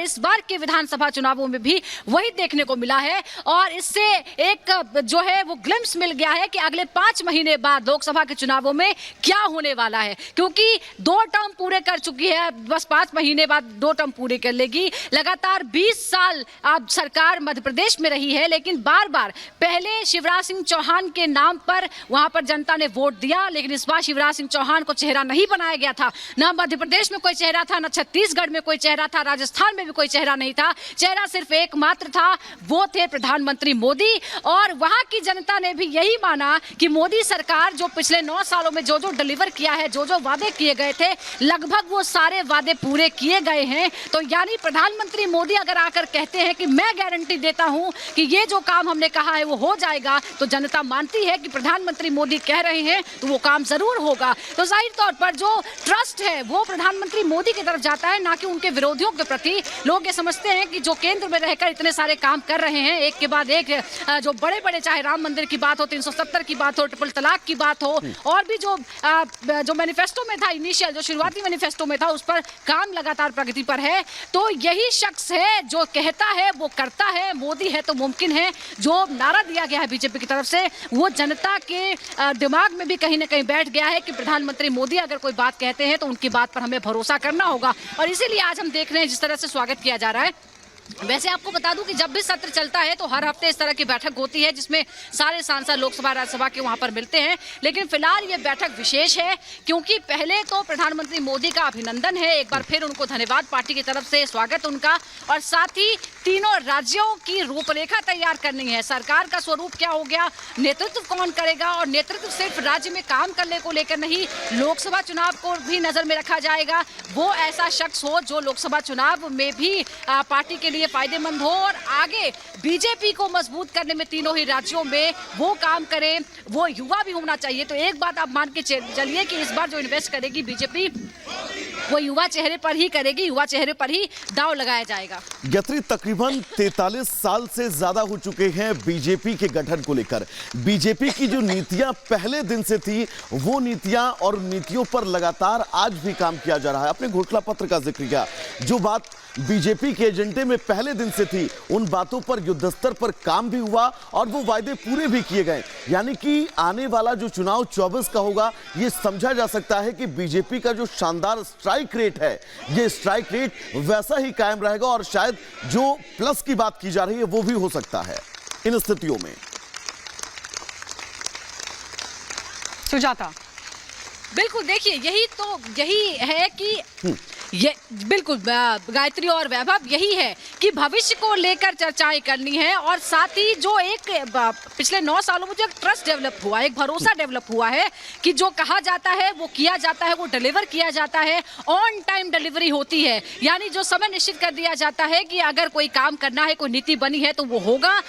इस बार के विधानसभा चुनावों में भी वही देखने को मिला है। और इससे एक जो है वो ग्लिम्स मिल गया है कि अगले 5 महीने बाद लोकसभा के चुनावों में क्या होने वाला है, क्योंकि 2 टर्म पूरे कर चुकी है, बस 5 महीने बाद 2 टर्म पूरे कर लेगी। लगातार 20 साल अब सरकार मध्य प्रदेश में रही है, लेकिन बार बार पहले शिवराज सिंह चौहान के नाम पर वहां पर जनता ने वोट दिया, लेकिन इस बार शिवराज सिंह चौहान को चेहरा नहीं बनाया गया था। ना मध्य प्रदेश में कोई चेहरा था, ना छत्तीसगढ़ में कोई चेहरा था, राजस्थान में भी कोई चेहरा नहीं था। चेहरा सिर्फ एकमात्र था, वो थे प्रधानमंत्री मोदी। और वहां की जनता ने भी यही माना कि मोदी सरकार जो पिछले 9 सालों में जो जो डिलीवर किया है, जो जो वादे किए गए थे, लगभग वो सारे वादे पूरे किए गए हैं। तो यानी प्रधानमंत्री मोदी अगर आकर कहते हैं कि मैं गारंटी देता हूं कि ये जो काम हमने कहा है वो हो जाएगा, तो जनता मानती है कि प्रधानमंत्री मोदी कह रहे हैं तो वो काम जरूर होगा। तो जाहिर तौर पर जो ट्रस्ट है वो प्रधानमंत्री मोदी की तरफ जाता है, ना कि उनके विरोधियों के प्रति। लोग ये समझते हैं कि जो केंद्र में रहकर इतने सारे काम कर रहे हैं, एक के बाद एक, जो बड़े बड़े, चाहे राम मंदिर की बात हो, 370 की बात हो, ट्रिपल तलाक की बात हो, और भी जो मैनिफेस्टो में था, इनिशियल जो शुरुआती मैनिफेस्टो में था, उस पर काम लगातार प्रगति पर है। तो यही शख्स है जो कहता है वो करता है, मोदी है तो मुमकिन है। जो नारा दिया गया है बीजेपी की तरफ से, वो जनता के दिमाग में भी कहीं ना कहीं बैठ गया है कि प्रधानमंत्री मोदी अगर कोई बात कहते हैं तो उनकी बात पर हमें भरोसा करना होगा। और इसीलिए आज हम देख रहे हैं जिस तरह से स्वागत किया जा रहा है। वैसे आपको बता दूं कि जब भी सत्र चलता है तो हर हफ्ते इस तरह की बैठक होती है जिसमें सारे सांसद लोकसभा राज्यसभा के वहां पर मिलते हैं, लेकिन फिलहाल ये बैठक विशेष है क्योंकि पहले तो प्रधानमंत्री मोदी का अभिनंदन है, एक बार फिर उनको धन्यवाद, पार्टी की तरफ से स्वागत उनका, और साथ ही तीनों राज्यों की रूपरेखा तैयार करनी है। सरकार का स्वरूप क्या हो गया, नेतृत्व कौन करेगा, और नेतृत्व सिर्फ राज्य में काम करने को लेकर नहीं, लोकसभा चुनाव को भी नजर में रखा जाएगा। वो ऐसा शख्स हो जो लोकसभा चुनाव में भी पार्टी के लिए फायदेमंद हो और आगे बीजेपी को मजबूत करने में तीनों ही राज्यों में वो काम करे। वो युवा भी होना चाहिए। तो एक बात आप मान के चलिए कि इस बार जो इन्वेस्ट करेगी बीजेपी, वो युवा चेहरे पर ही करेगी, युवा चेहरे पर ही दांव लगाया जाएगा। गायत्री, तकरीबन 43 साल से ज्यादा हो चुके हैं बीजेपी के गठन को लेकर। बीजेपी की जो नीतियां पहले दिन से थी, वो नीतियां और नीतियों पर लगातार आज भी काम किया जा रहा है। अपने घोषणा पत्र का जिक्र किया, जो बात बीजेपी के एजेंडे में पहले दिन से थी, उन बातों पर युद्धस्तर पर काम भी हुआ और वो वायदे पूरे भी किए गए। यानी कि आने वाला जो चुनाव 24 का होगा, ये समझा जा सकता है कि बीजेपी का जो शानदार स्ट्राइक रेट है, ये स्ट्राइक रेट वैसा ही कायम रहेगा और शायद जो प्लस की बात की जा रही है वो भी हो सकता है इन स्थितियों में। सुजाता, बिल्कुल, देखिए यही है कि ये बिल्कुल गायत्री और वैभव, यही है कि भविष्य को लेकर चर्चाएं करनी है, और साथ ही जो एक पिछले 9 सालों में जो एक ट्रस्ट डेवलप हुआ, एक भरोसा डेवलप हुआ है कि जो कहा जाता है वो किया जाता है, वो डिलीवर किया जाता है, ऑन टाइम डिलीवरी होती है। यानी जो समय निश्चित कर दिया जाता है कि अगर कोई काम करना है, कोई नीति बनी है तो वो होगा।